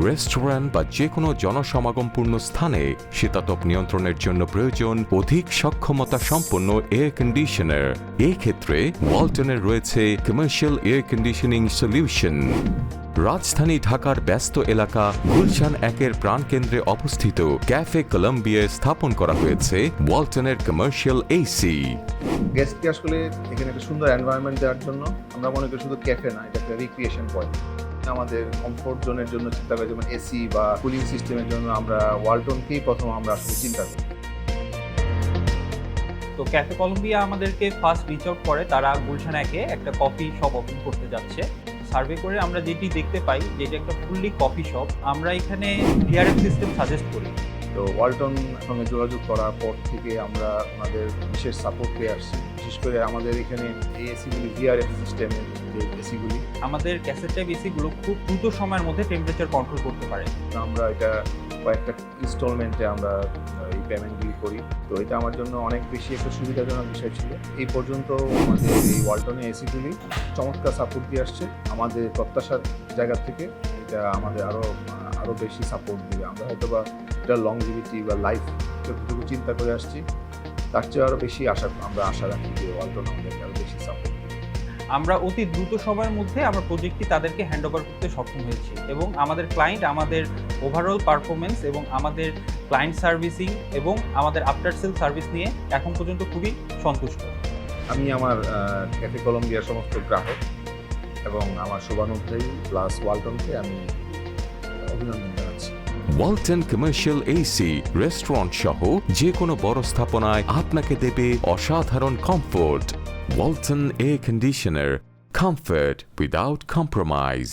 Restaurant বা যে কোনো জনসমাগমপূর্ণ স্থানে শীতাতপ নিয়ন্ত্রণের জন্য প্রয়োজন অধিক সক্ষমতা সম্পন্ন এয়ার কন্ডিশনার। এই ক্ষেত্রে ওয়ালটনের রয়েছে কমার্শিয়াল এয়ার কন্ডিশনিং সলিউশন। রাজধানী ঢাকার ব্যস্ত এলাকা গুলশান 1-এর প্রাণকেন্দ্রে অবস্থিত ক্যাফে কলম্বিয়ায় স্থাপন করা হয়েছে ওয়ালটনের কমার্শিয়াল এসি। গেস্টকে আসলে এখানে একটা সুন্দর এনভায়রনমেন্ট দেওয়ার জন্য আমরা মনে করি শুধু ক্যাফে না, এটা একটা রিক্রিয়েশন পয়েন্ট। আমাদের কমফোর্ট জোনের জন্য চিন্তা করি, যেমন এসি বা কুলিং সিস্টেমের জন্য আমরা ওয়ালটনকেই প্রথম আমরা আসলে চিন্তা করি। তো ক্যাফে কলম্বিয়া আমাদেরকে ফার্স্ট রিচ আউট করে, তারা গুলশান 1-এ একটা কফি শপ ওপেন করতে যাচ্ছে। সার্ভে করে আমরা যেটি দেখতে পাই যে এটা একটা ফুললি কফি শপ। আমরা এখানে ভিআরএফ সিস্টেম সাজেস্ট করি। তো ওয়ালটন সঙ্গে যোগাযোগ করার পর থেকে আমরা আমাদের বিশেষ সাপোর্ট পেয়ে আসছি। বিশেষ করে আমাদের এখানে এই এসিগুলি ভিআরএফ সিস্টেমের যে এসিগুলি, আমাদের ক্যাসেট টাইপ এসিগুলো খুব দ্রুত সময়ের মধ্যে টেম্পারেচার কন্ট্রোল করতে পারে। আমরা এটা কয়েকটা ইনস্টলমেন্টে আমরা এই পেমেন্টগুলি করি। তো এটা আমার জন্য অনেক বেশি একটা সুবিধাজনক বিষয় ছিল। এই পর্যন্ত আমাদের এই ওয়ালটনের এসিগুলি চমৎকার সাপোর্ট দিয়ে আসছে। আমাদের প্রত্যাশার জায়গা থেকে এটা আমাদের আরও বেশি সাপোর্ট দিবে। আমরা হয়তো বা এটা লংজিভিটি বা লাইফ যতটুকু চিন্তা করে আসছি, তার চেয়ে আরও বেশি আমরা আশা রাখি যে ওয়ালটন আমাদেরকে আরও বেশি সাপোর্ট। আমরা অতি দ্রুত সময়ের মধ্যে আমরা প্রজেক্টটি তাদেরকে হ্যান্ড ওভার করতে সক্ষম হয়েছি এবং আমাদের ক্লায়েন্ট আমাদের ওভারঅল পারফরমেন্স এবং আমাদের ক্লায়েন্ট সার্ভিসিং এবং আমাদের আফটার সেল সার্ভিস নিয়ে এখন পর্যন্ত খুবই সন্তুষ্ট। আমি আমার ক্যাফে কলম্বিয়ার সমস্ত গ্রাহক এবং আমার শুভানুধ্যায়ী প্লাস ওয়ালটনকে আমি অভিনন্দন জানাচ্ছি। ওয়ালটন কমার্শিয়াল এসি রেস্টুরেন্ট সহ যে কোনো বড় স্থাপনায় আপনাকে দেবে অসাধারণ comfort. Walton air conditioner, comfort without compromise.